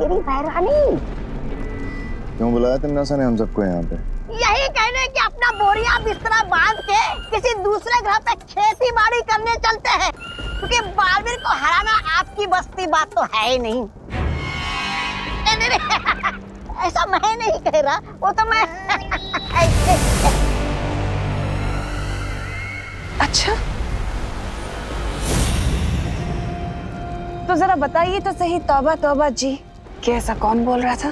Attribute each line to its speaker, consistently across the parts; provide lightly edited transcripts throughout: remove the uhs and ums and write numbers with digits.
Speaker 1: तेरी बहरानी।
Speaker 2: क्यों बुलाया तमन्ना ने हम सबको यहाँ पे?
Speaker 1: यही कहने कि अपना बोरिया बिस्तरा बांध के किसी दूसरे ग्रह पे खेती बाड़ी करने चलते हैं, क्योंकि बालवीर को हराना आपकी बस की बात तो है ही नहीं। नहीं, ऐसा मैं नहीं कह रहा, वो तो मैं
Speaker 3: अच्छा, तो जरा बताइए तो सही तौबा तौबा जी, कि ऐसा कौन बोल रहा था?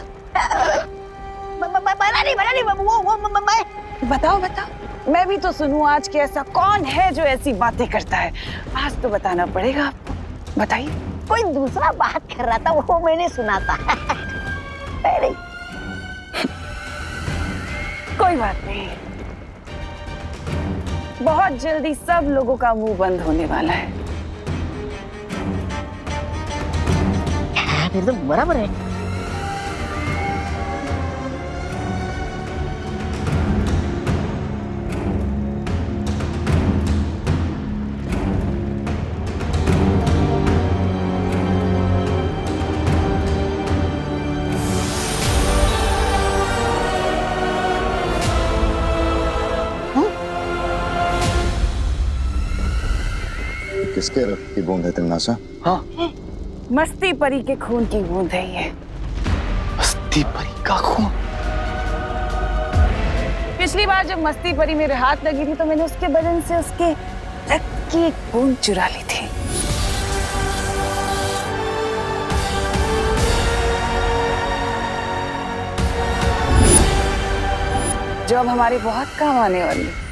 Speaker 3: बताओ बताओ, मैं भी तो सुनूं आज कि ऐसा कौन है जो ऐसी बातें करता है। आज तो बताना पड़ेगा आपको, बताइए।
Speaker 1: कोई दूसरा बात कर रहा था, वो मैंने सुना था।
Speaker 3: कोई बात नहीं, बहुत जल्दी सब लोगों का मुंह बंद होने वाला है।
Speaker 1: फिर तो बराबर है।
Speaker 2: किसके रक्त की बूंद है तमन्ना?
Speaker 4: हाँ,
Speaker 3: मस्ती परी के खून की बूंद है ये।
Speaker 4: मस्ती परी का खून?
Speaker 3: पिछली बार जब मस्ती परी मेरे हाथ लगी थी तो मैंने उसके बदन से उसके रक्त की एक बूंद चुरा ली थी। जो अब हमारे बहुत काम आने वाली है।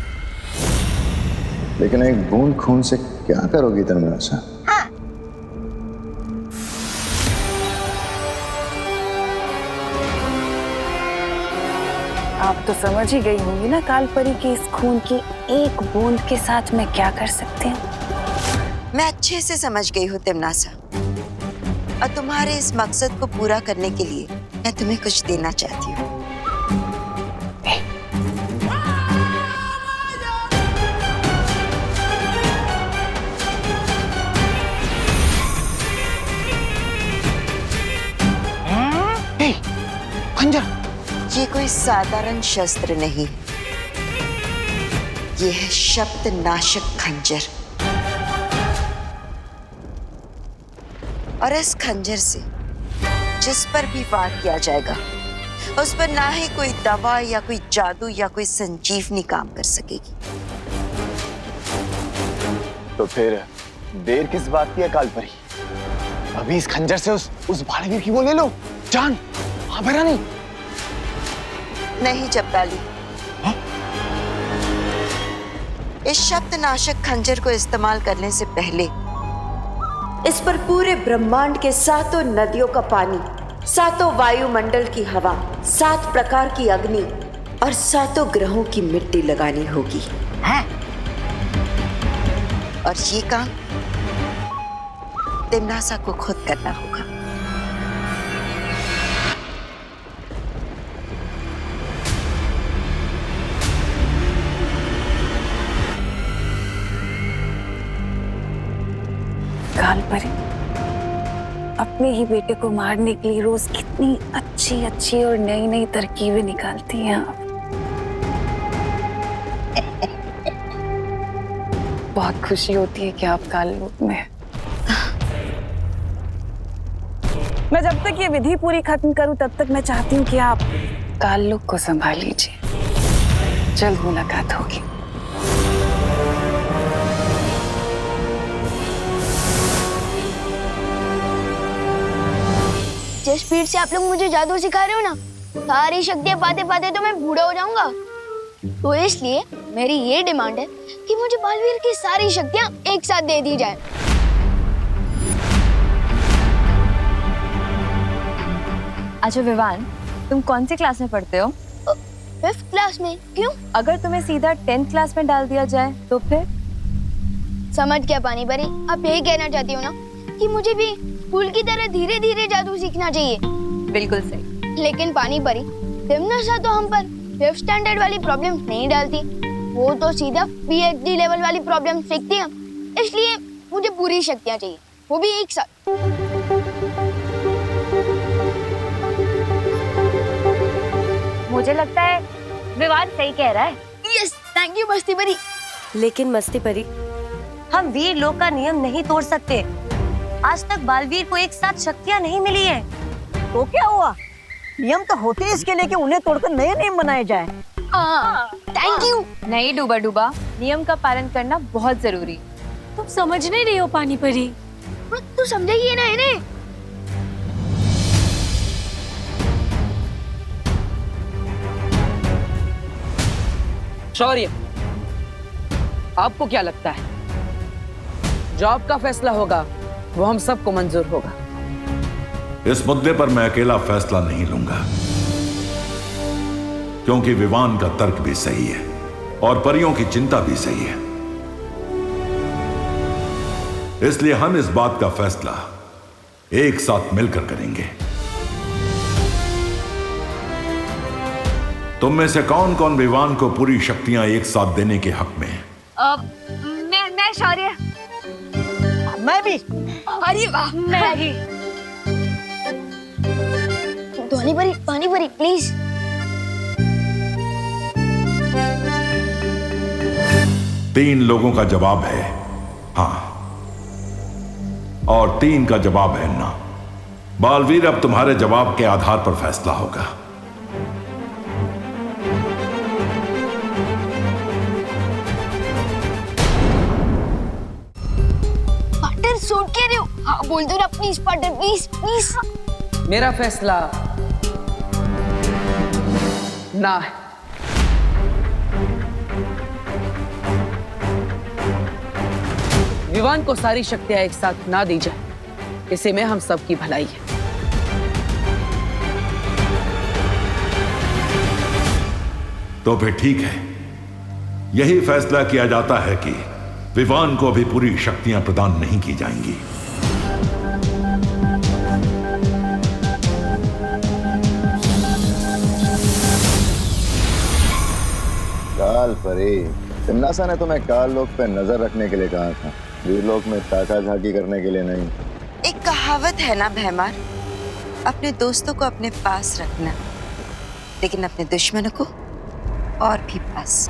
Speaker 2: लेकिन एक बूंद खून से क्या करोगी तमन्ना?
Speaker 1: हाँ।
Speaker 3: आप तो समझ ही गई होंगी ना काल परी की इस खून की एक बूंद के साथ मैं क्या कर सकती हूँ।
Speaker 5: मैं अच्छे से समझ गई हूँ तिमनासा, और तुम्हारे इस मकसद को पूरा करने के लिए मैं तुम्हें कुछ देना चाहती हूँ। ये कोई साधारण शस्त्र नहीं है, ये है शब्द नाशक खंजर। और इस खंजर से जिस पर भी वार किया जाएगा उस पर ना ही कोई दवा या कोई जादू या कोई संजीवनी काम कर सकेगी।
Speaker 4: तो फिर देर किस बात की है काल परी? अभी इस खंजर से उस भाड़ेवीर की वो ले लो जान। हाँ बहरानी।
Speaker 5: नहीं जब्दाली, इस शब्द नाशक खंजर को इस्तेमाल करने से पहले इस पर पूरे ब्रह्मांड के 7 नदियों का पानी, 7 वायुमंडल की हवा, 7 प्रकार की अग्नि और 7 ग्रहों की मिट्टी लगानी होगी।
Speaker 1: है?
Speaker 5: और ये काम तिमनासा को खुद करना होगा।
Speaker 3: काल परी अपने ही बेटे को मारने के लिए रोज कितनी अच्छी अच्छी और नई नई तरकीबें निकालती हैं आप। बहुत खुशी होती है कि आप काल रूप में। मैं जब तक ये विधि पूरी खत्म करूं तब तक मैं चाहती हूँ कि आप काल लोक को संभाल लीजिए। जल्द मुलाकात होगी।
Speaker 6: जिस स्पीड से आप लोग मुझे जादू सिखा रहे हो ना, सारी शक्तियां पाते पाते तो मैं बूढ़ा हो जाऊंगा। तो इसलिए मेरी ये डिमांड है कि मुझे बालवीर की सारी शक्तियां एक साथ दे दी जाए।
Speaker 7: अच्छा विवान, तुम कौन सी क्लास में पढ़ते हो?
Speaker 6: 5th क्लास में। क्यों?
Speaker 7: अगर तुम्हें सीधा 10th क्लास में डाल दिया जाए तो फिर?
Speaker 6: समझ क्या पानी परी, आप यही कहना चाहती हो ना कि मुझे भी स्कूल की तरह धीरे धीरे जादू सीखना चाहिए?
Speaker 7: बिल्कुल सही।
Speaker 6: लेकिन पानी परी, तिमनासा तो हम पर 5th स्टैंडर्ड वाली प्रॉब्लम नहीं डालती, वो तो सीधा PhD लेवल वाली प्रॉब्लम सीखती है। इसलिए मुझे पूरी शक्तियाँ चाहिए, वो भी एक साथ।
Speaker 7: मुझे लगता है विवान सही कह रहा है।
Speaker 6: यस, थैंक यू मस्ती परी।
Speaker 8: लेकिन मस्ती परी, हम वीर लोक का नियम नहीं तोड़ सकते। आज तक बालवीर को एक साथ शक्तियाँ नहीं मिली है।
Speaker 1: तो क्या हुआ? नियम तो होते हैं इसके लिए कि उन्हें तोड़कर नए नियम बनाए जाए।
Speaker 6: Thank you.
Speaker 7: नहीं डूबा डूबा, नियम का पालन करना बहुत जरूरी।
Speaker 8: तुम समझ नहीं रही हो पानी परी।
Speaker 6: तू समझेगी ना इन्हें।
Speaker 9: शौर्य, आपको क्या लगता है जो आपका फैसला होगा वो हम सबको मंजूर होगा?
Speaker 10: इस मुद्दे पर मैं अकेला फैसला नहीं लूंगा, क्योंकि विवान का तर्क भी सही है और परियों की चिंता भी सही है। इसलिए हम इस बात का फैसला एक साथ मिलकर करेंगे। तुम में से कौन कौन विवान को पूरी शक्तियां एक साथ देने के हक में है?
Speaker 7: मैं शौर्य।
Speaker 1: मैं भी।
Speaker 6: अरे वाह,
Speaker 7: मैं भी।
Speaker 6: पानी परी प्लीज।
Speaker 10: तीन लोगों का जवाब है हाँ, और 3 का जवाब है ना। बालवीर, अब तुम्हारे जवाब के आधार पर फैसला होगा।
Speaker 6: पार्टनर सूट कह रहे हो? हाँ बोल दो ना प्लीज पार्टनर, प्लीज प्लीज।
Speaker 9: मेरा फैसला ना है। विवान को सारी शक्तियां एक साथ ना दी जाए, इसी में हम सबकी भलाई है।
Speaker 10: तो फिर ठीक है, यही फैसला किया जाता है कि विवान को अभी पूरी शक्तियां प्रदान नहीं की जाएंगी।
Speaker 2: काल परी, तिन्नासा ने तुम्हें काल लोक पे नजर रखने के लिए कहा था, वीर लोक में ताका झाकी करने के लिए नहीं।
Speaker 5: एक कहावत है ना भैमार, अपने दोस्तों को अपने पास रखना, लेकिन अपने दुश्मनों को और भी पास।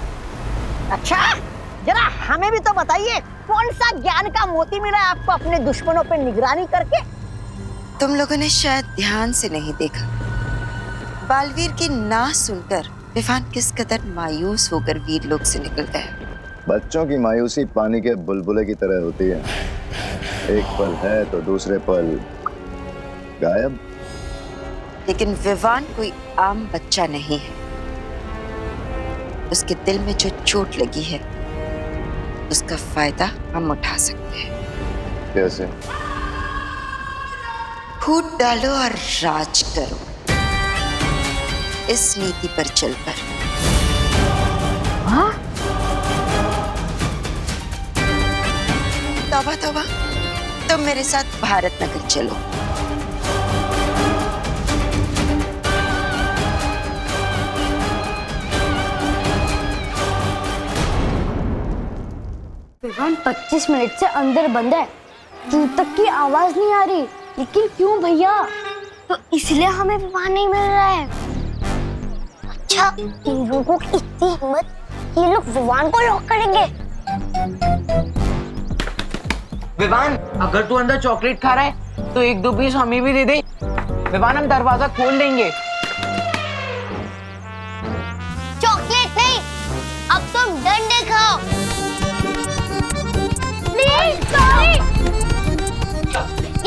Speaker 1: अच्छा, जरा हमें भी तो बताइए, कौन सा ज्ञान का मोती मिला है आपको अपने दुश्मनों पे निगरानी करके?
Speaker 5: तुम लोगों ने शायद ध्यान से नहीं देखा, बालवीर की ना सुनकर विवान किस कदर मायूस होकर वीर लोक से निकल गया।
Speaker 2: बच्चों की मायूसी पानी के बुलबुले की तरह होती है, एक पल है तो दूसरे पल गायब।
Speaker 5: लेकिन विवान कोई आम बच्चा नहीं है। उसके दिल में जो चोट लगी है उसका फायदा हम उठा सकते हैं।
Speaker 2: कैसे?
Speaker 5: फूट डालो और राज करो, इस नीति पर चलकर। तौबा तौबा, तुम मेरे साथ भारत नगर चलो।
Speaker 6: विवान 25 मिनट से अंदर बंद है, जूं तक की आवाज नहीं आ रही। लेकिन क्यों भैया? तो इसलिए हमें विवान नहीं मिल रहा है। अच्छा, इन लोगों की इतनी हिम्मत, ये लोग विवान को लॉक करेंगे।
Speaker 9: विवान, अगर तू अंदर चॉकलेट खा रहा है तो 1-2 पीस हमें भी दे दे। विवान, हम दरवाजा खोल देंगे।
Speaker 6: चॉकलेट नहीं, अब तुम डंडे खाओ। Please sorry.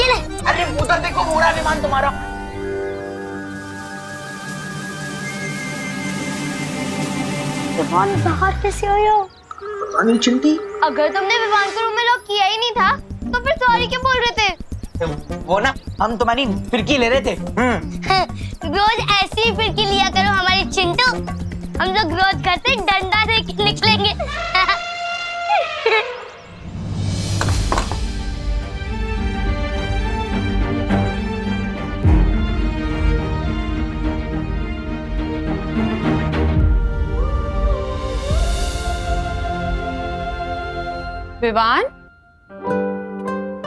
Speaker 6: ये ले।
Speaker 9: अरे उधर देखो, उड़ा विमान तुम्हारा।
Speaker 6: विवान बाहर कैसे आया?
Speaker 9: चिंटी,
Speaker 6: अगर तुमने विवान को रूम में लॉक किया ही नहीं था तो फिर सॉरी क्यों बोल रहे थे?
Speaker 9: वो ना, हम तुम्हारी फिरकी ले रहे थे।
Speaker 6: रोज ऐसी ही फिरकी लिया करो हमारी चिंटू। हम लोग रोज घर से डंडा लेके निकलेंगे।
Speaker 3: विवान,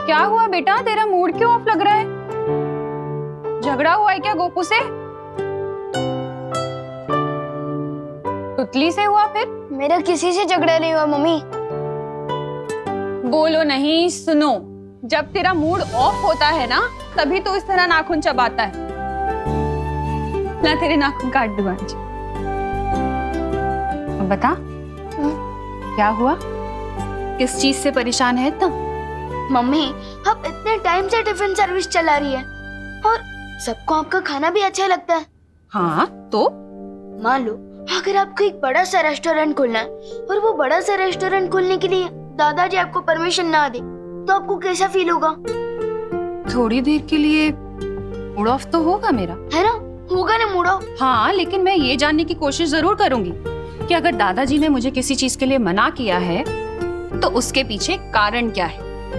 Speaker 3: क्या हुआ बेटा? तेरा मूड क्यों ऑफ लग रहा है? झगड़ा हुआ है क्या गोपू से? पुतली से हुआ फिर?
Speaker 6: मेरा किसी से झगड़ा नहीं हुआ मम्मी।
Speaker 3: बोलो नहीं, सुनो। जब तेरा मूड ऑफ होता है ना, तभी तो इस तरह नाखून चबाता है। ला तेरे नाखून काट दूं आज। अब बता, क्या हुआ? किस चीज से परेशान है इतना?
Speaker 6: मम्मी, अब इतने टाइम से टिफिन सर्विस चला रही है और सबको आपका खाना भी अच्छा लगता है।
Speaker 3: हाँ तो
Speaker 6: मान लो अगर आपको एक बड़ा सा रेस्टोरेंट खोलना है और वो बड़ा सा रेस्टोरेंट खोलने के लिए दादाजी आपको परमिशन ना दे, तो आपको कैसा फील होगा?
Speaker 3: थोड़ी देर के लिए मूड ऑफ तो होगा मेरा,
Speaker 6: है ना? होगा ना मूड ऑफ।
Speaker 3: हाँ, लेकिन मैं ये जानने की कोशिश जरूर करूंगी कि अगर दादाजी ने मुझे किसी चीज के लिए मना किया है तो उसके पीछे कारण क्या है।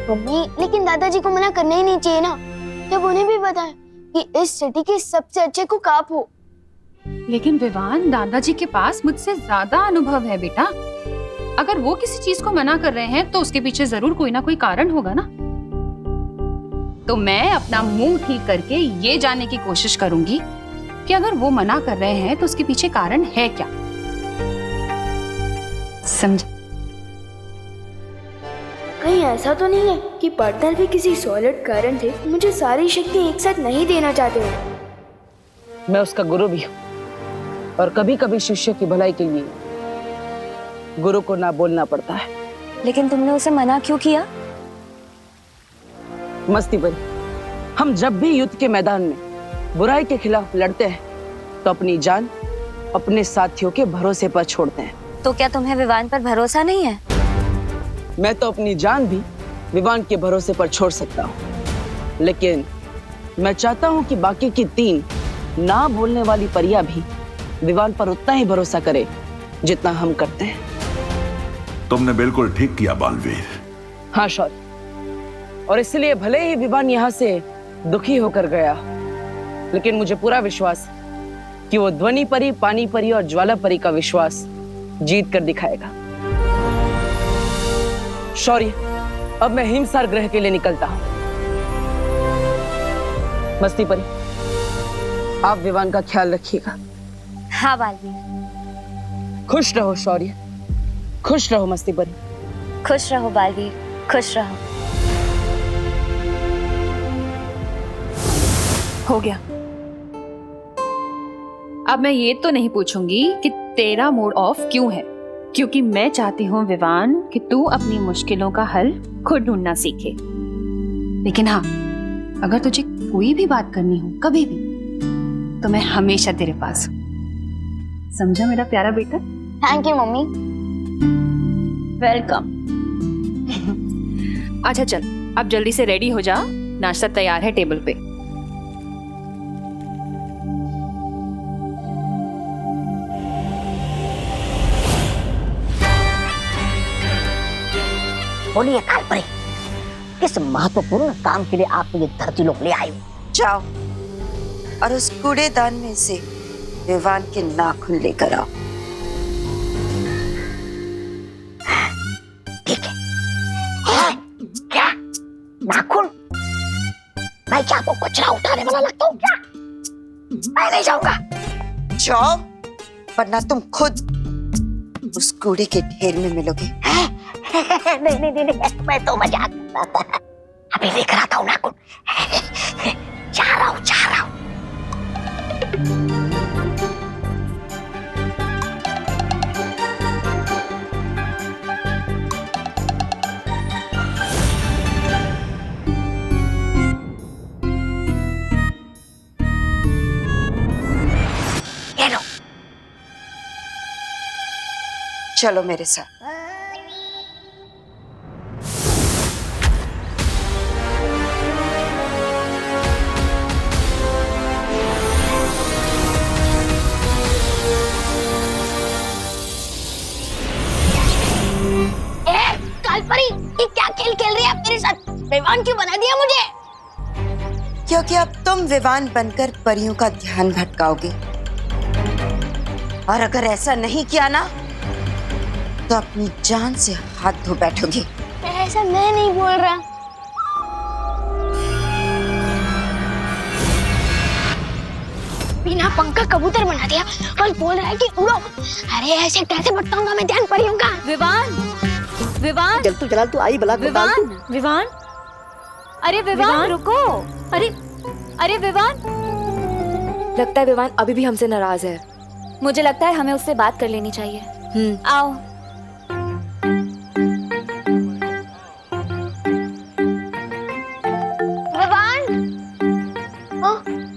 Speaker 6: मम्मी, लेकिन दादाजी को मना करना ही नहीं चाहिए ना, जब उन्हें भी पता है कि इस सिटी के सबसे अच्छे कुक आप हो।
Speaker 3: लेकिन विवान, दादाजी के पास मुझसे ज्यादा अनुभव है बेटा। अगर वो किसी चीज को मना कर रहे हैं तो उसके पीछे जरूर कोई ना कोई कारण होगा ना। तो मैं अपना मुंह ठीक करके ये जानने की कोशिश करूंगी कि अगर वो मना कर रहे हैं तो उसके पीछे कारण है क्या। समझे?
Speaker 6: कहीं ऐसा तो नहीं है कि पार्टनर भी किसी सॉलिड कारण से मुझे सारी शक्ति एक साथ नहीं देना चाहते हो।
Speaker 9: मैं उसका गुरु भी हूँ और कभी कभी शिष्य की भलाई के लिए गुरु को ना बोलना पड़ता है।
Speaker 8: लेकिन तुमने उसे मना क्यों किया?
Speaker 9: मस्ती बनी, हम जब भी युद्ध के मैदान में बुराई के खिलाफ लड़ते हैं तो अपनी जान अपने साथियों के भरोसे पर छोड़ते हैं।
Speaker 8: तो क्या तुम्हें विवान पर भरोसा नहीं है?
Speaker 9: मैं तो अपनी जान भी विवान के भरोसे पर छोड़ सकता हूँ, लेकिन मैं चाहता हूँ कि बाकी की 3 ना बोलने वाली परियां भी विवान पर उतना ही भरोसा करे जितना हम करते हैं।
Speaker 10: तुमने बिल्कुल ठीक किया बालवीर।
Speaker 9: हाँ शौर्य, और इसलिए भले ही विवान यहाँ से दुखी होकर गया, लेकिन मुझे पूरा विश्वास है कि वो ध्वनि परी, पानी परी और ज्वाला परी का विश्वास जीत कर दिखाएगा। शौर्य, अब मैं हिमसार ग्रह के लिए निकलता हूँ। मस्ती परी, आप विवान का ख्याल रखिएगा।
Speaker 8: हाँ बालवीर।
Speaker 9: खुश रहो शौर्य, खुश रहो मस्ती परी।
Speaker 8: खुश रहो बालवीर, खुश रहो।
Speaker 3: हो गया। अब मैं ये तो नहीं पूछूंगी कि तेरा मूड ऑफ क्यों है, क्योंकि मैं चाहती हूँ विवान कि तू अपनी मुश्किलों का हल खुद ढूंढना सीखे। लेकिन हाँ, अगर तुझे कोई भी बात करनी हो कभी भी, तो मैं हमेशा तेरे पास हूँ। समझा मेरा प्यारा बेटा?
Speaker 6: Thank you mummy.
Speaker 3: वेलकम। अच्छा चल, अब जल्दी से रेडी हो जा, नाश्ता तैयार है टेबल पे।
Speaker 1: बोलिए कालपरी, किस महत्वपूर्ण काम के लिए आप ये धरती लोग ले आए हो?
Speaker 5: जाओ और उस कूड़ेदान में से विवान के नाखून लेकर आओ।
Speaker 1: ठीक है। क्या नाखून? मैं क्या आपको कचरा उठाने वाला लगता हूँ क्या? मैं नहीं जाऊंगा।
Speaker 5: जाओ, वरना तुम खुद उस कूड़े के ढेर में मिलोगे।
Speaker 1: नहीं, मैं तो मजाक कर रहा था। अभी लेकर आता हूँ नाखून। जा रहा हूँ। ये लो।
Speaker 5: चलो मेरे साथ।
Speaker 6: कालपरी, ये क्या खेल खेल रही है आप मेरे साथ? विवान क्यों बना दिया मुझे?
Speaker 5: क्योंकि अब तुम विवान बनकर परियों का ध्यान भटकाओगे, और अगर ऐसा नहीं किया ना तो अपनी जान से हाथ धो बैठोगे।
Speaker 6: ऐसा मैं नहीं बोल रहा।
Speaker 1: बिना
Speaker 6: पंखा कबूतर बना दिया और बोल रहा है कि उड़ो। अरे ऐसे कैसे बताऊंगा मैं ध्यान परियों का।
Speaker 8: विवान
Speaker 1: जल तू आई बला को डाल तू।
Speaker 7: विवान, अरे विवान रुको। अरे विवान,
Speaker 11: लगता है विवान अभी भी हमसे नाराज है।
Speaker 7: मुझे लगता है हमें उससे बात कर लेनी चाहिए। आओ।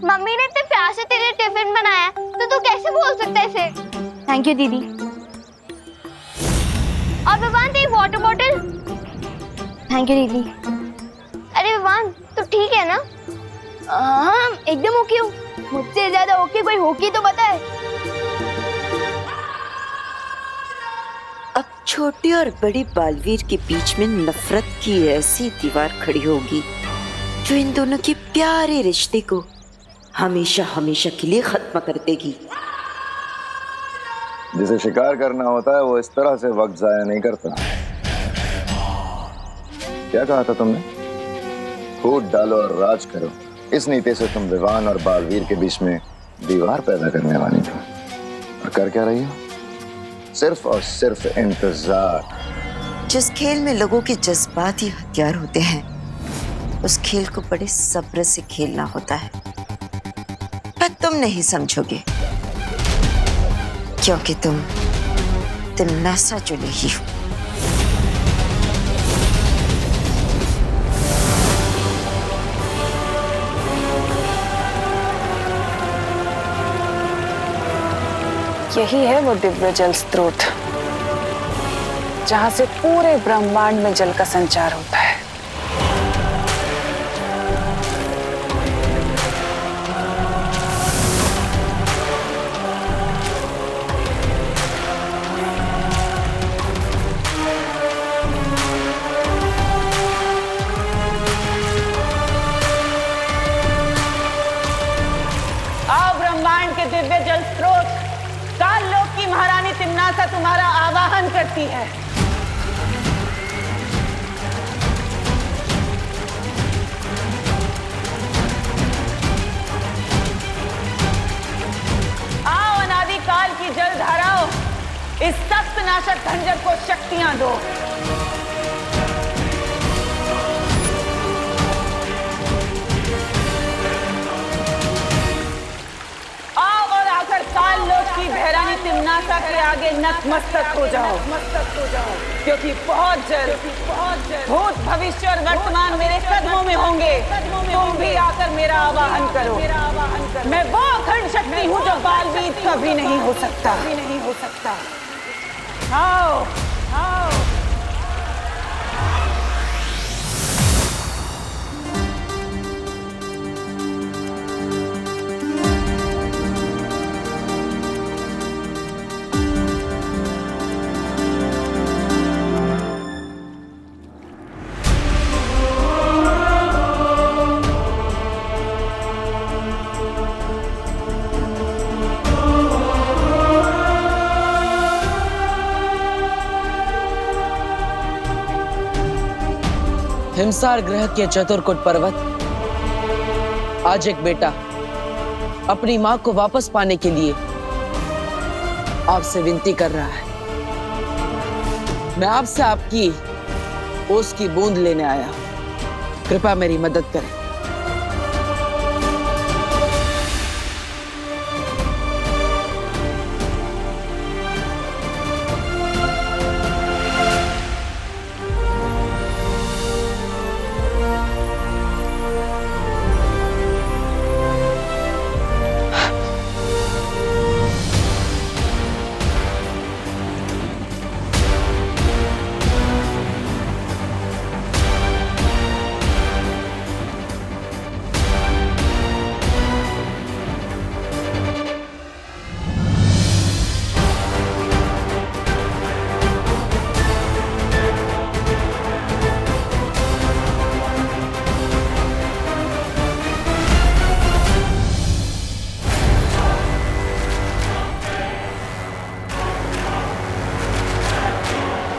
Speaker 6: मम्मी ने इतने प्यार से तेरे टिफिन बनाया तो तू कैसे बोल सकता है इसे? थैंक यू दीदी। और विवान तेरी वाटर बॉटल। थैंक यू दीदी। अरे विवान तू ठीक है ना? हाँ एकदम ओके हूँ। मुझसे ज्यादा ओके कोई होगी तो बताए।
Speaker 5: अब छोटी और बड़ी बालवीर के बीच में नफरत की ऐसी दीवार खड़ी होगी जो इन दोनों के प्यारे रिश्ते को हमेशा हमेशा के लिए खत्म कर देगी।
Speaker 2: जिसे शिकार करना होता है वो इस तरह से वक्त जाया नहीं करता। क्या कहा था तुमने? फूट डालो और राज करो। इस नीति से तुम विवान और बालवीर के बीच में दीवार पैदा करने वाली थी। और कर क्या रही हो? सिर्फ और सिर्फ इंतजार।
Speaker 5: जिस खेल में लोगों के जज्बात ही हथियार होते हैं उस खेल को बड़े सब्र से खेलना होता है। पर तुम नहीं समझोगे क्योंकि तुम तिमनासा जो नहीं हो।
Speaker 12: यही है वो दिव्य जल स्रोत जहां से पूरे ब्रह्मांड में जल का संचार होता है।
Speaker 9: आओ ब्रह्मांड के दिव्य जल स्रोत, काल लोक की महारानी तिम्नासा तुम्हारा आवाहन करती है। आओ अनादि काल की जल धाराओं, इस सख्त नाशक खंजर को शक्तियां दो। काल लोक की भैरानी तिम्नासा के आगे नतमस्तक हो जाओ, क्योंकि बहुत जल्द भूत भविष्य और वर्तमान मेरे कदमों में होंगे। तुम भी आकर मेरा आवाहन करो। मैं वो अखंड शक्ति हूँ जो बालवीर कभी नहीं हो सकता। आओ आओ। हिमसार ग्रह के चतुर्कुट पर्वत आज एक बेटा अपनी मां को वापस पाने के लिए आपसे विनती कर रहा है। मैं आपसे आपकी ओस की बूंद लेने आया। कृपया मेरी मदद करें।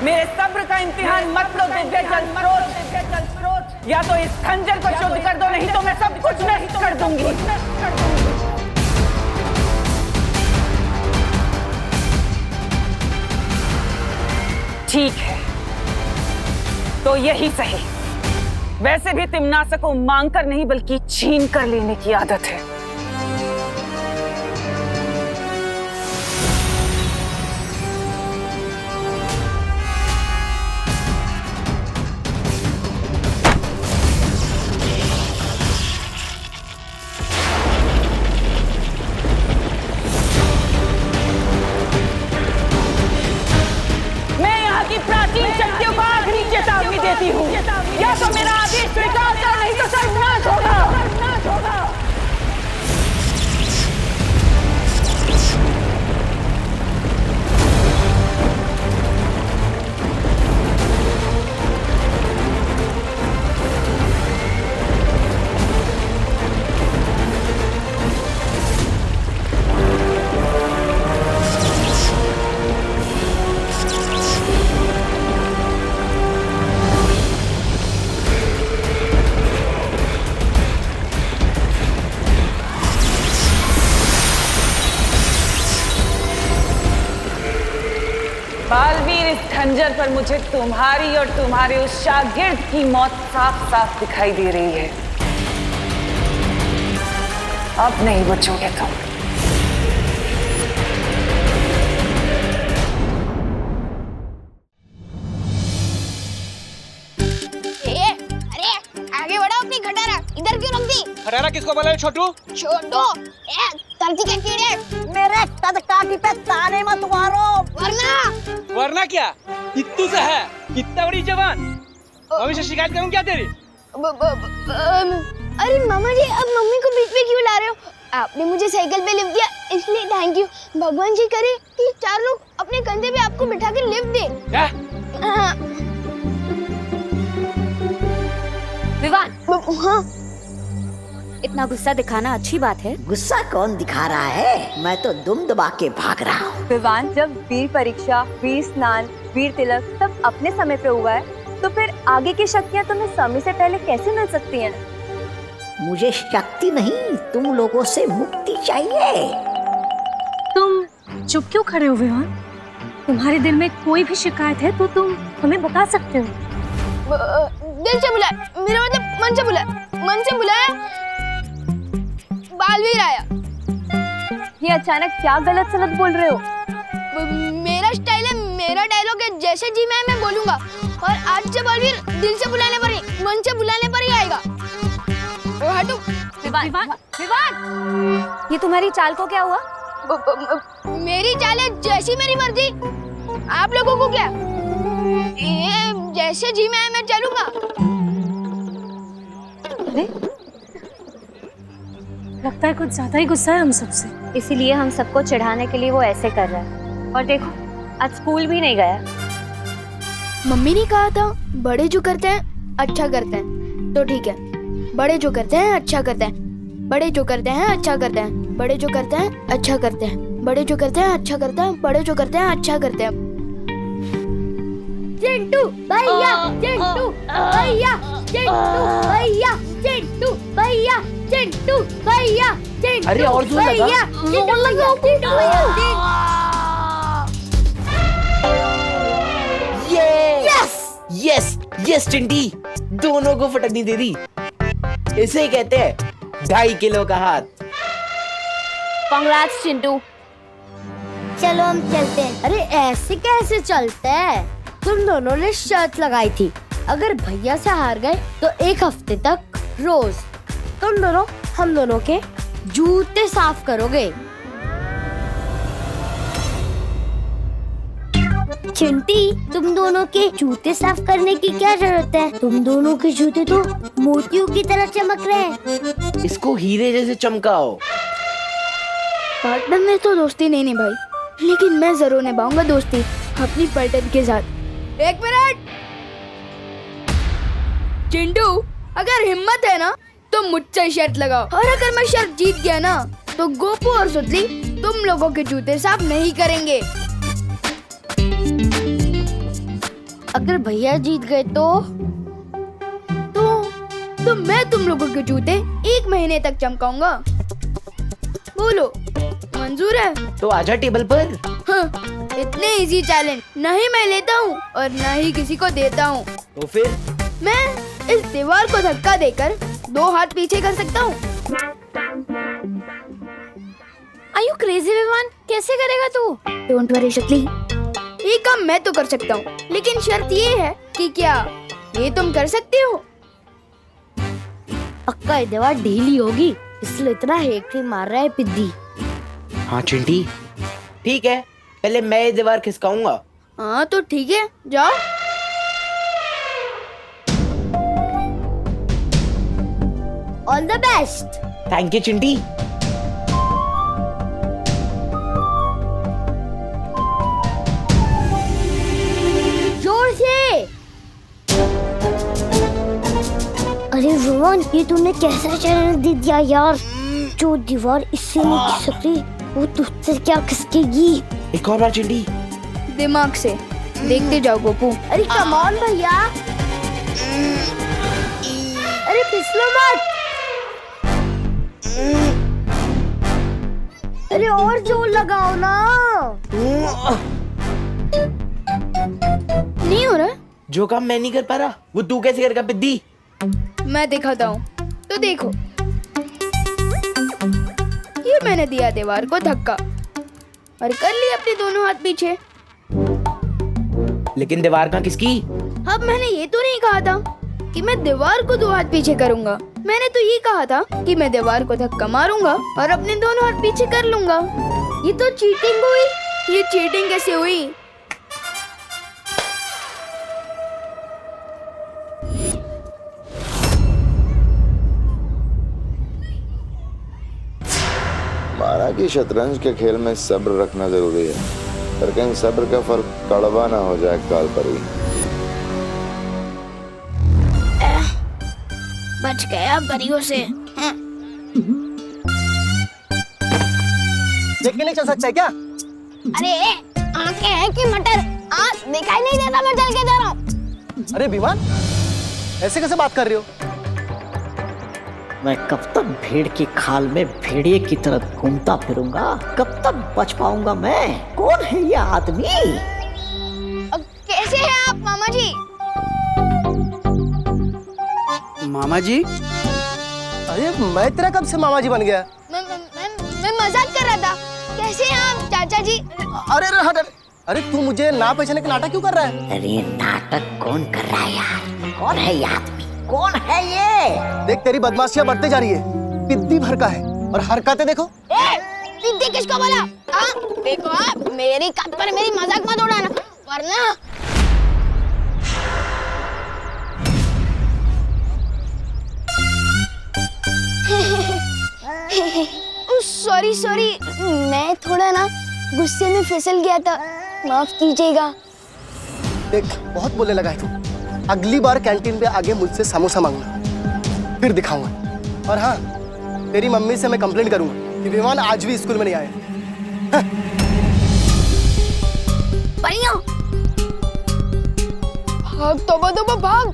Speaker 9: मेरे सब्र का इम्तिहान मत लो दिव्य जल स्रोत। या तो इस खंजर को शुद्ध कर दो, नहीं तो मैं सब कुछ नष्ट कर दूंगी। ठीक है, तो यही सही। वैसे भी तिम्नासा को मांग कर नहीं बल्कि छीन कर लेने की आदत है। प्राचीन शक्तियों को आखिरी चेतावनी देती हूँ, या तो मेरा आदेश स्वीकार कर, नहीं तो सर्वनाश होगा। बालवीर, इस खंजर पर मुझे तुम्हारी और तुम्हारे उस शागिर्द की मौत साफ साफ दिखाई दे रही है। अब नहीं बचोगे तुम।
Speaker 6: अरे आगे बढ़ो अपनी खटारा, इधर क्यों रख दी?
Speaker 13: खटारा किसको बोला है छोटू?
Speaker 6: छोटू, धरती के कीड़े,
Speaker 1: मेरे कदकाठी पे ताने मत मारो,
Speaker 13: वरना क्या? कित्तू से है, कितना बड़ी जवान। मम्मी से शिकायत करूं क्या तेरी?
Speaker 6: अरे मामा जी, अब मम्मी को बीच में क्यों ला रहे हो? आपने मुझे साइकिल पे लिफ्ट दिया, इसलिए थैंक यू। भगवान जी करे कि 4 लोग अपने कंधे पे आपको बिठा के लिफ्ट दे।
Speaker 13: क्या?
Speaker 11: विवान,
Speaker 6: हाँ,
Speaker 11: इतना गुस्सा दिखाना अच्छी बात है?
Speaker 1: गुस्सा कौन दिखा रहा है? मैं तो दुम दबा के भाग रहा हूँ।
Speaker 7: विवान, जब वीर परीक्षा, वीर स्नान, वीर तिलक सब अपने समय पे हुआ है, तो फिर आगे की शक्तियाँ तुम्हें समय से पहले कैसे मिल सकती हैं?
Speaker 1: मुझे शक्ति नहीं, तुम लोगों से मुक्ति चाहिए।
Speaker 8: तुम चुप क्यों खड़े हो विवान? तुम्हारे दिल में कोई भी शिकायत है तो तुम हमें बता सकते हो।
Speaker 6: दिल से बुलाया, मेरा मतलब मन से बुलाया, मन से बुलाया। बालवीर आया।
Speaker 7: ये अचानक क्या गलत सलत बोल रहे हो?
Speaker 6: मेरा स्टाइल है, मेरा डायलॉग है, जैसे जी मैं बोलूंगा। और आज से बालवीर दिल से बुलाने पर ही, मन से बुलाने पर ही आएगा। हटो।
Speaker 7: विवान, विवान, ये तुम्हारी चाल को क्या हुआ?
Speaker 6: मेरी चाल है जैसी मेरी मर्जी। आप लोगों को क्या? ये जैसे जी मैं चलूंगा।
Speaker 8: अरे, लगता है कुछ ज्यादा ही गुस्सा है हम सबसे।
Speaker 7: इसीलिए हम सबको चिढ़ाने के लिए वो ऐसे कर रहा है। और देखो, आज स्कूल भी नहीं गया।
Speaker 6: मम्मी ने कहा था बड़े जो करते हैं अच्छा करते हैं, तो ठीक है। बड़े जो करते हैं अच्छा करते हैं, बड़े जो करते हैं अच्छा करते हैं, बड़े जो करते हैं अच्छा करते हैं, बड़े जो करते हैं अच्छा करते हैं, बड़े जो करते हैं अच्छा करते हैं। चिंटू भैया, चिंटू भैया, चिंटू भैया, चिंटू भैया, चिंटू भैया, चिंटू।
Speaker 9: अरे और जोर लगा।
Speaker 6: चिंटू भैया।
Speaker 14: यस यस चिंटी, दोनों को फटकनी दे दी। इसे कहते हैं 2.5 किलो का हाथ।
Speaker 6: कांग्रेट्स चिंटू।
Speaker 15: चलो हम चलते हैं। अरे ऐसे कैसे चलते हैं? तुम दोनों ने शर्त लगाई थी, अगर भैया से हार गए तो 1 हफ्ते तक रोज तुम दोनों हम दोनों के जूते साफ करोगे। चिंटी, तुम दोनों के जूते साफ करने की क्या जरूरत है? तुम दोनों के जूते तो मोतियों की तरह चमक रहे हैं।
Speaker 14: इसको हीरे जैसे चमकाओ।
Speaker 6: पार्टनर में तो दोस्ती नहीं निभाई, लेकिन मैं जरूर निभाऊंगा दोस्ती अपनी पार्टनर के साथ। 1 मिनट। चिंटू, अगर हिम्मत है ना तो मुझसे शर्त लगाओ, और अगर मैं शर्त जीत गया ना तो गोपू और सुतली तुम लोगों के जूते साफ नहीं करेंगे।
Speaker 15: अगर भैया जीत गए तो
Speaker 6: मैं तुम लोगों के जूते 1 महीने तक चमकाऊंगा। बोलो मंजूर है?
Speaker 14: तो आजा टेबल पर।
Speaker 6: हाँ, इतने इजी चैलेंज नहीं मैं लेता हूँ और न ही किसी को देता हूँ।
Speaker 14: तो फिर
Speaker 6: मैं इस दीवार को धक्का देकर 2 हाथ पीछे कर सकता हूँ।
Speaker 15: Are you crazy Vivaan? कैसे करेगा तू?
Speaker 6: डोंट वरी शक्ली, ये काम मैं तो कर सकता हूँ, लेकिन शर्त ये है कि क्या ये तुम कर सकते हो?
Speaker 15: पक्का ये दीवार ढीली होगी, इसलिए इतना हेक्टी मार रहा है पिद्दी।
Speaker 14: हाँ चिंटी, ठीक है, पहले मैं ये दीवार खिसकाऊंगा।
Speaker 6: हाँ तो ठीक है, जाओ।
Speaker 15: All the best.
Speaker 14: Thank you Chinti.
Speaker 15: जोर से। अरे रोहन, ये तूने कैसा चैलेंज दे दिया यार? जो दीवार इससे नहीं खिसक सकती वो तुझसे क्या खिसकेगी?
Speaker 14: एक और बार चिंटी।
Speaker 6: दिमाग से देखते जाओ गोपू।
Speaker 15: अरे कम ऑन भैया, अरे फिसलो मत। अरे और जोर लगाओ ना।
Speaker 6: नहीं हो रहा?
Speaker 14: जो काम मैं नहीं कर पा रहा वो तू कैसे करेगा पिद्दी?
Speaker 6: मैं दिखाता हूँ, तो देखो। ये मैंने दिया दीवार को धक्का और कर ली अपने दोनों हाथ पीछे।
Speaker 14: लेकिन दीवार कहाँ किसकी?
Speaker 6: अब मैंने ये तो नहीं कहा था कि मैं दीवार को 2 हाथ पीछे करूंगा। मैंने तो ये कहा था कि मैं दीवार को धक्का मारूंगा और अपने दोनों हाथ पीछे कर लूंगा। ये तो चीटिंग हुई। ये चीटिंग कैसे हुई?
Speaker 2: माना कि शतरंज के खेल में सब्र रखना जरूरी है, पर कहीं सब्र का फल कड़वा ना हो जाए काल पर ही।
Speaker 15: बच गया परियों से।
Speaker 13: देख के नहीं चल सकता क्या?
Speaker 1: अरे आंखें हैं कि मटर? आंख दिखाई नहीं देता, मैं चल के जा रहा हूँ।
Speaker 13: अरे विवान, ऐसे कैसे बात कर रही हो?
Speaker 16: मैं कब तक भेड़ की खाल में भेड़िए की तरह घूमता फिरूंगा? कब तक बच पाऊंगा मैं? कौन है ये आदमी?
Speaker 6: कैसे हैं आप मामा जी?
Speaker 13: मामा जी? अरे मैं तेरा कब से मामा जी बन गया?
Speaker 6: मैं मजाक कर रहा था। कैसे हैं आप चाचा जी?
Speaker 13: अरे अरे तू मुझे ना पहचाने का नाटक क्यों कर रहा है?
Speaker 16: अरे नाटक कौन कर रहा है यार? कौन है ये आदमी? कौन है ये?
Speaker 13: देख तेरी बदमाशियां बढ़ते जा रही है। पिद्दी भर का है और हरकतें देखो।
Speaker 6: पिद्दी किसको बोला? देखो आप मेरी कद पर मेरी मजाक मत उड़ाना, वरना सॉरी, मैं थोड़ा ना गुस्से में फिसल गया था, माफ कीजिएगा।
Speaker 13: देख बहुत बोलने लगा है तू। अगली बार कैंटीन पे आगे मुझसे समोसा मांगना, फिर दिखाऊंगा। और हाँ, तेरी मम्मी से मैं कंप्लेंट करूंगा कि विमान आज भी स्कूल में नहीं आए।
Speaker 6: परियों, भाग तोबा भाग।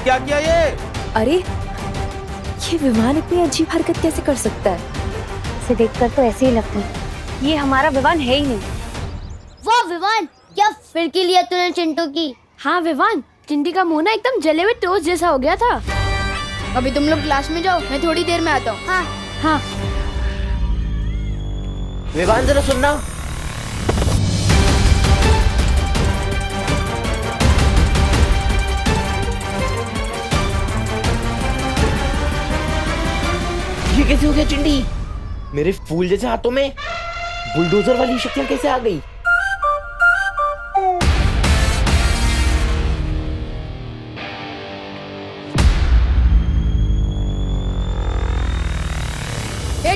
Speaker 13: क्या किया ये?
Speaker 7: अरे ये विमान इतनी अजीब हरकत कैसे कर सकता है?
Speaker 15: इसे देखकर तो ऐसे ही लगता है
Speaker 7: ये हमारा विमान है ही नहीं।
Speaker 15: वाह विवान, क्या फिरकी लिया तूने चिंटू की?
Speaker 6: हाँ विवान, चिंटी का मुंह ना एकदम जले हुए टोस्ट जैसा हो गया था। अभी तुम लोग क्लास में जाओ, मैं थोड़ी देर में आता हूँ। हाँ।
Speaker 14: विवान जरा सुनना। ये कैसे हो गया चिंटी? मेरे फूल जैसे हाथों में बुलडोजर वाली शक्तियां कैसे आ गई?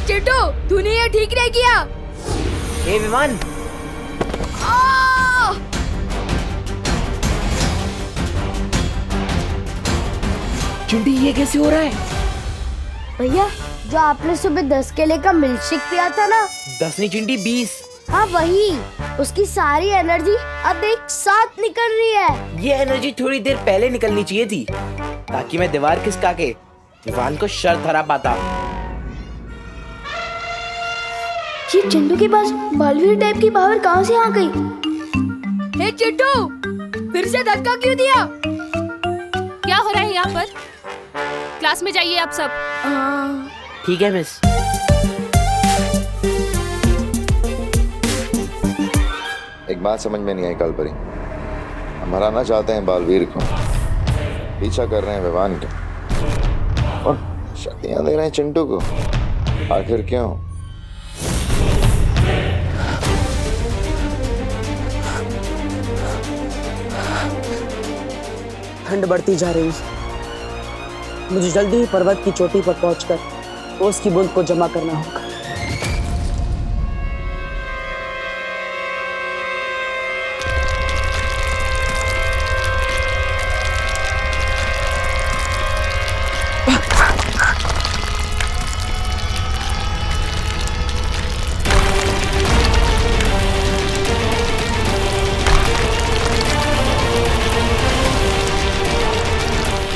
Speaker 6: चिंटू, तूने ये ठीक नहीं किया।
Speaker 14: हे विमान, चिंटी ये कैसे हो रहा है?
Speaker 15: भैया, जो आपने सुबह 10 केले का मिल्कशेक पिया था ना,
Speaker 14: 10 नहीं चिंटी 20।
Speaker 15: हाँ वही, उसकी सारी एनर्जी अब एक साथ निकल रही है।
Speaker 14: ये एनर्जी थोड़ी देर पहले निकलनी चाहिए थी, ताकि मैं दीवार खिसका के विवान को शर्त हरा पाता।
Speaker 6: ये चिंटू के पास बालवीर टाइप की पावर कहाँ से आ गई? हे चिंटू, फिर से धक्का क्यों दिया?
Speaker 3: क्या हो रहा है यहाँ पर? क्लास में जाइए आप सब।
Speaker 14: ठीक है मिस।
Speaker 2: एक बात समझ में नहीं आई कालपरी, हम हराना चाहते हैं बालवीर को, पीछा कर रहे हैं विवान के, और शक्तियां दे रहे हैं चिंटू को। आखिर क्यों?
Speaker 9: ठंड बढ़ती जा रही है। मुझे जल्दी ही पर्वत की चोटी पर पहुंचकर ओस की बूंद को जमा करना होगा।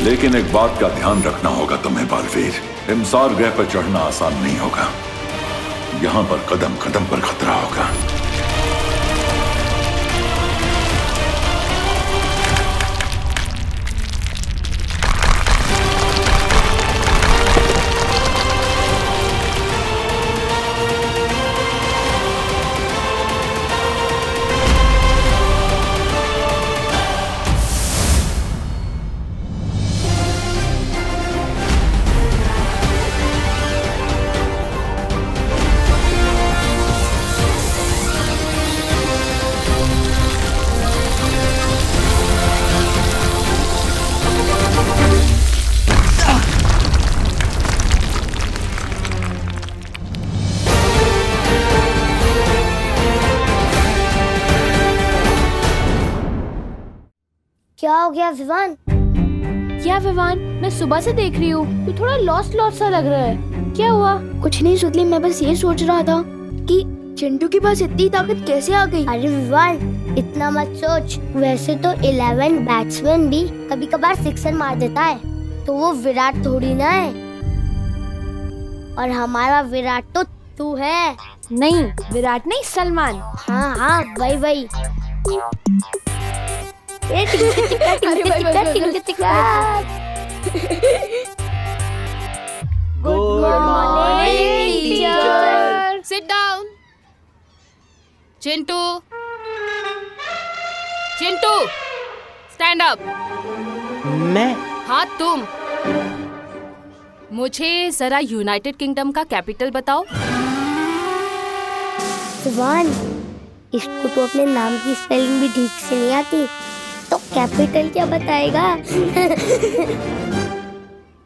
Speaker 10: लेकिन एक बात का ध्यान रखना होगा तुम्हें बालवीर, हिमसार ग्रह पर चढ़ना आसान नहीं होगा। यहाँ पर कदम कदम पर खतरा होगा।
Speaker 15: क्या हो गया विवान?
Speaker 6: क्या विवान, मैं सुबह से देख रही हूँ, तू थोड़ा लॉस्ट लॉस्ट सा लग रहा है। क्या हुआ? कुछ नहीं सुतली, मैं बस ये सोच रहा था कि चिंटू के पास इतनी ताकत कैसे आ गई।
Speaker 15: अरे विवान, इतना मत सोच। वैसे तो 11 बैट्समैन भी कभी कभार सिक्सर मार देता है, तो वो विराट थोड़ी ना है। और हमारा विराट तो तू है।
Speaker 6: नहीं, विराट नहीं, सलमान।
Speaker 15: हाँ हाँ, वही।
Speaker 6: Good morning teacher.
Speaker 3: Sit down. Chintu, Chintu, stand up.
Speaker 14: मैं?
Speaker 3: हाँ तुम। मुझे जरा यूनाइटेड किंगडम का कैपिटल बताओ।
Speaker 15: विवान, इसको तो अपने नाम की स्पेलिंग भी ठीक से नहीं आती, तो कैपिटल क्या बताएगा?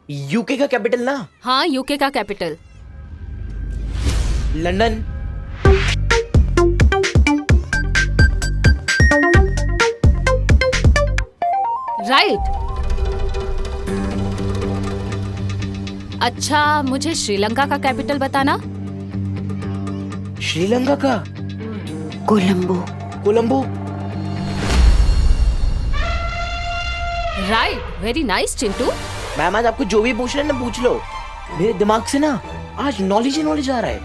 Speaker 14: यूके का कैपिटल ना?
Speaker 3: हाँ, यूके का कैपिटल।
Speaker 14: लंदन।
Speaker 3: राइट। अच्छा, मुझे श्रीलंका का कैपिटल बताना।
Speaker 14: श्रीलंका का?
Speaker 5: Colombo.
Speaker 14: Colombo.
Speaker 3: Right, very nice Chintu.
Speaker 14: Ma'am, आज आपको जो भी पूछना है ना पूछ लो, मेरे दिमाग से ना आज नॉलेज ही नॉलेज आ रहा है।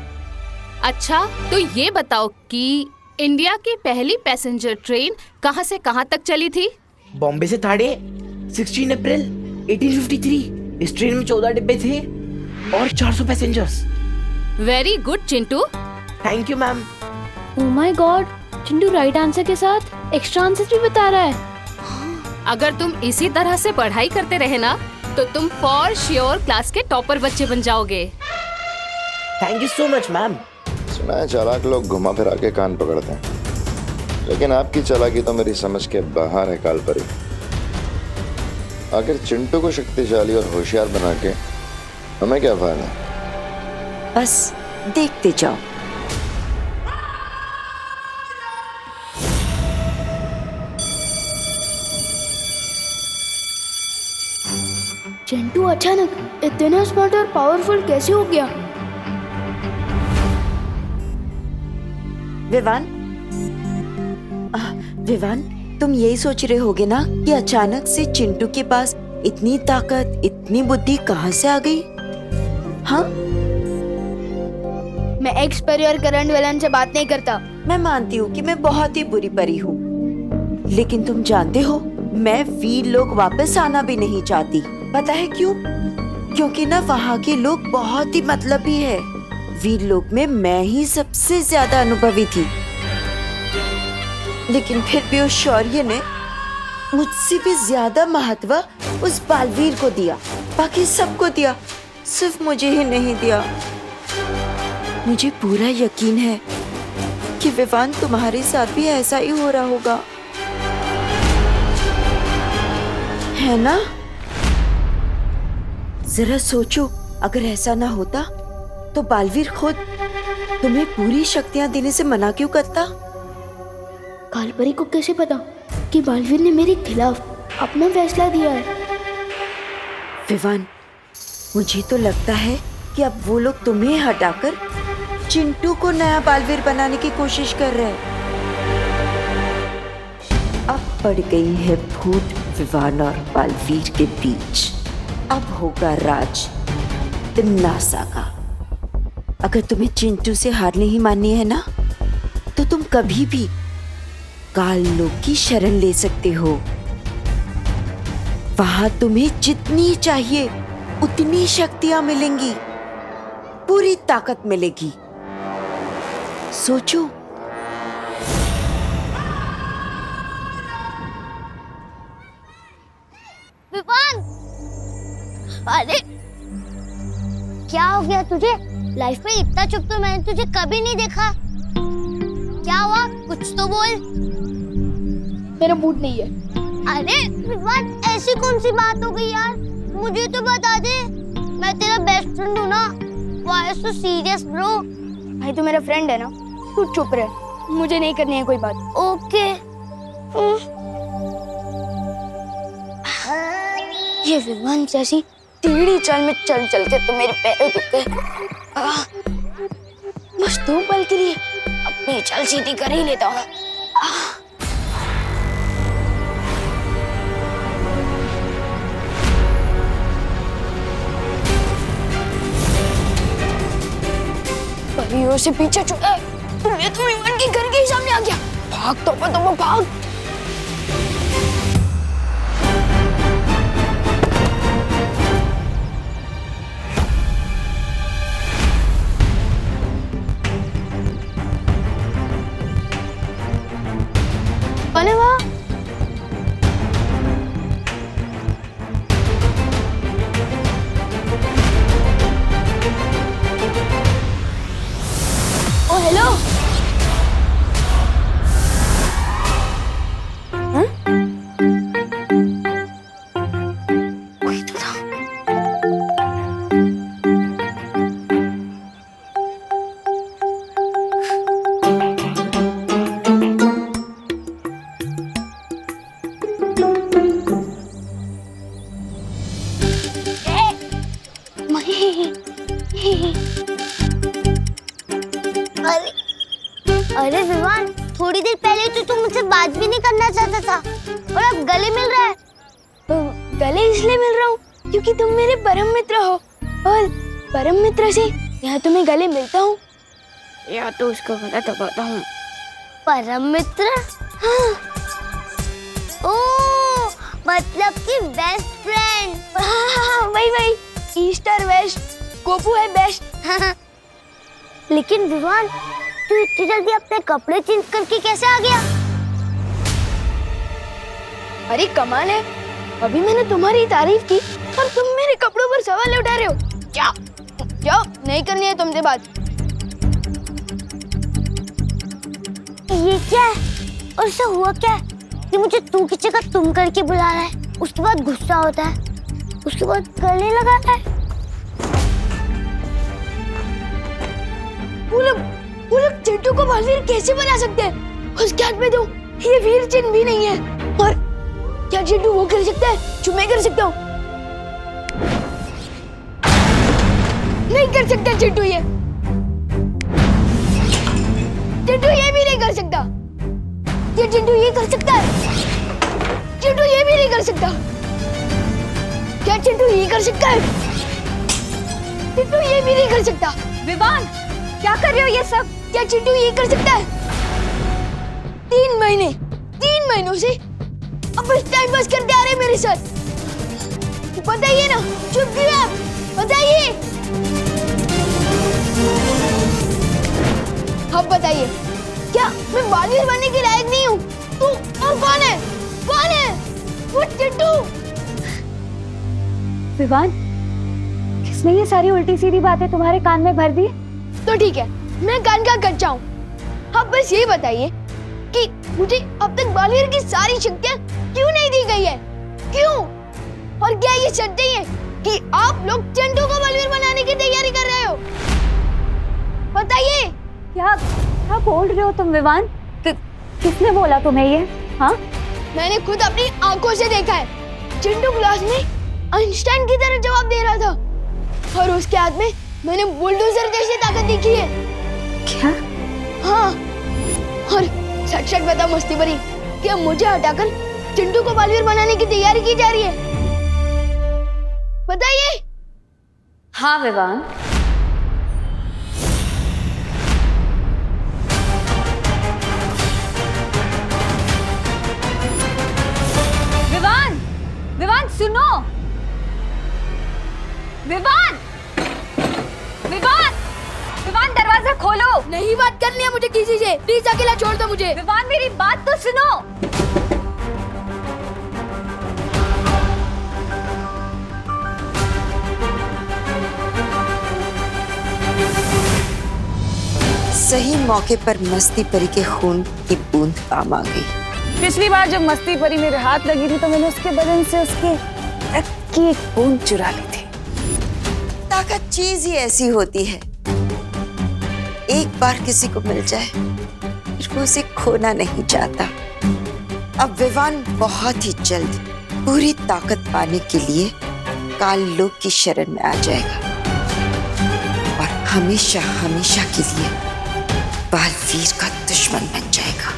Speaker 3: अच्छा, तो ये बताओ कि इंडिया की पहली पैसेंजर ट्रेन कहाँ से कहाँ तक चली थी?
Speaker 14: बॉम्बे से थाड़े 16 अप्रैल 1853। इस ट्रेन में 14 डिब्बे थे और 400 passengers.
Speaker 3: Very good Chintu.
Speaker 14: Thank you ma'am.
Speaker 6: Oh my God, Chintu right answer के साथ एक्स्ट्रा आंसर भी बता रहा है।
Speaker 3: अगर तुम इसी तरह से पढ़ाई करते रहे ना, तो तुम फॉर श्योर क्लास के टॉपर बच्चे बन जाओगे।
Speaker 14: Thank you so much ma'am.
Speaker 2: सुना है चालाक लोग घुमा फिरा के कान पकड़ते हैं, लेकिन आपकी चालाकी तो मेरी समझ के बाहर है कालपरी। आखिर चिंटू को शक्तिशाली और होशियार बना के हमें क्या फायदा?
Speaker 5: बस देखते जाओ।
Speaker 6: चिंटू अचानक इतना स्मार्ट और पावरफुल कैसे हो गया?
Speaker 5: विवान, तुम यही सोच रहे होगे ना कि अचानक से चिंटू के पास इतनी ताकत, इतनी बुद्धि कहाँ से आ गई? हाँ,
Speaker 6: मैं एक्स परी और करंट विलन से बात नहीं करता।
Speaker 5: मैं मानती हूँ कि मैं बहुत ही बुरी परी हूँ, लेकिन तुम जानते हो मैं वीर लोग वापस आना भी नहीं चाहती। पता है क्यों? क्योंकि ना वहाँ के लोग बहुत ही मतलबी है। वीर लोग में मैं ही सबसे ज्यादा अनुभवी थी, लेकिन फिर भी उस शौर्य ने मुझसे भी ज्यादा महत्व उस बालवीर को दिया। बाकी सबको दिया, सिर्फ मुझे ही नहीं दिया। मुझे पूरा यकीन है कि विवान तुम्हारे साथ भी ऐसा ही हो रहा होगा, है ना? जरा सोचो, अगर ऐसा ना होता तो बालवीर खुद तुम्हें पूरी शक्तियां देने से मना क्यों करता?
Speaker 6: कालपरी को कैसे पता कि बालवीर ने मेरे खिलाफ अपना फैसला दिया है?
Speaker 5: विवान, मुझे तो लगता है कि अब वो लोग तुम्हें हटाकर चिंटू को नया बालवीर बनाने की कोशिश कर रहे हैं। अब पड़ गई है फूट विवान और बालवीर के बीच। अब होगा राज तिन्नासा का। अगर तुम्हें चिंटू से हार नहीं माननी है ना, तो तुम कभी भी काल लोक की शरण ले सकते हो। वहां तुम्हें जितनी चाहिए उतनी शक्तियां मिलेंगी, पूरी ताकत मिलेगी। सोचो।
Speaker 6: विवान, अरे क्या हो गया तुझे? लाइफ में इतना चुप तो मैंने तुझे कभी नहीं देखा। क्या हुआ? कुछ तो बोल। मेरा मूड नहीं है। अरे विवान, ऐसी कौन सी बात हो गई यार? मुझे तो बता दे, मैं तेरा बेस्ट फ्रेंड हूँ ना। Why so serious bro? भाई तू मेरा फ्रेंड है ना, तू चुप रह, मुझे नहीं करनी है कोई बात। ओके। ये विवान जैसी टेढ़ी चाल में चल चल के तो मेरे पैर दुख गए। बस 2 पल के लिए अपनी चाल सीधी कर ही लेता हूँ। परियों से पीछे छुड़ा है, ये तो विवान के घर के ही सामने आ गया। भाग तो भाग। अरे वाह, ओ हेलो। कोई तो था। अरे विवान, थोड़ी देर पहले तो तुम मुझसे बात भी नहीं करना चाहता था और अब गले मिल रहा है। गले इसलिए मिल रहा हूँ क्योंकि तुम मेरे परम मित्र हो, और परम मित्र से या तो मैं गले मिलता हूँ या तो उसको गला दबाता हूँ। परम मित्र? हाँ। ओह, मतलब कि बेस्ट फ्रेंड। हाँ, वही ईस्ट और वेस्ट, गोपू है बेस्ट। लेकिन विवान, तू इतनी जल्दी अपने कपड़े चेंज करके कैसे आ गया? अरे कमाल है, अभी मैंने तुम्हारी तारीफ की और तुम मेरे कपड़ों पर सवाल उठा रहे हो। क्या? जाओ, नहीं करनी है तुमसे बात। ये क्या है? और इससे हुआ क्या है कि मुझे तू की जगह तुम करके बुला रहा है, उसके बाद गुस्सा होता है, उसके बाद गले लगाता है। वो लोग चिंटू को बालवीर कैसे बना सकते हैं? उसके हाथ में तो ये वीर चिन्ह भी नहीं है। और क्या चिंटू वो कर सकता है जो मैं कर सकता हूँ? नहीं कर सकता चिंटू ये। चिंटू ये भी नहीं कर सकता। ये चिंटू ये कर सकता है? चिंटू ये भी नहीं कर सकता। क्या चिंटू ये कर सकता है? चिंटू ये भी नहीं कर सकता।
Speaker 7: विवान, क्या कर रहे हो ये सब?
Speaker 6: क्या चिंटू ये कर सकता है? 3 महीनों से अब बस टाइम पास करते आ रहे मेरे साथ। बताइए ना, चुप क्यों आप? बताइए। अब बताइए, क्या मैं बालवीर बनने के लायक नहीं हूँ? तू और कौन है? कौन है? वो चिंटू।
Speaker 7: विवान, किसने ये सारी उल्टी सीधी बातें तुम्हारे कान में भर दी?
Speaker 6: तो ठीक है, मैं कान का कच्चा हूँ। आप बस ये बताइए कि मुझे अब तक बालवीर की सारी शक्तियाँ क्यों नहीं दी गई है? क्यों? और क्या ये सच है कि आप लोग चिंटू को बालवीर बनाने की तैयारी कर रहे हो? बताइए।
Speaker 7: क्या बोल रहे हो तुम विवान? किसने बोला तुम्हें ये? हाँ,
Speaker 6: मैंने खुद अपनी आंखों से देखा है। चिंटू क्लास में आइंस्टाइन की तरह जवाब दे रहा था और उसके हाथ में मैंने बुलडोजर जैसी ताकत देखी है।
Speaker 7: क्या?
Speaker 6: हाँ, और सच बता मस्ती भरी, क्या मुझे हटाकर चिंटू को बालवीर बनाने की तैयारी की जा रही है? बताइए।
Speaker 7: हाँ विवान, विवान सुनो। विवान, दरवाजा खोलो।
Speaker 6: नहीं बात करनी है मुझे किसी से, प्लीज अकेला छोड़ दो मुझे।
Speaker 7: विवान, मेरी बात तो सुनो।
Speaker 5: सही मौके पर मस्ती परी के खून की बूंद काम आ गई।
Speaker 9: पिछली बार जब मस्ती परी मेरे हाथ लगी थी तो मैंने उसके बदन से उसकी रक्त की एक बूंद चुरा ली थी।
Speaker 5: ताकत चीज ही ऐसी होती है, एक बार किसी को मिल जाए फिर वो उसे खोना नहीं चाहता। अब विवान बहुत ही जल्द पूरी ताकत पाने के लिए काल लोक की शरण में आ जाएगा और हमेशा हमेशा के लिए बालवीर का दुश्मन बन जाएगा।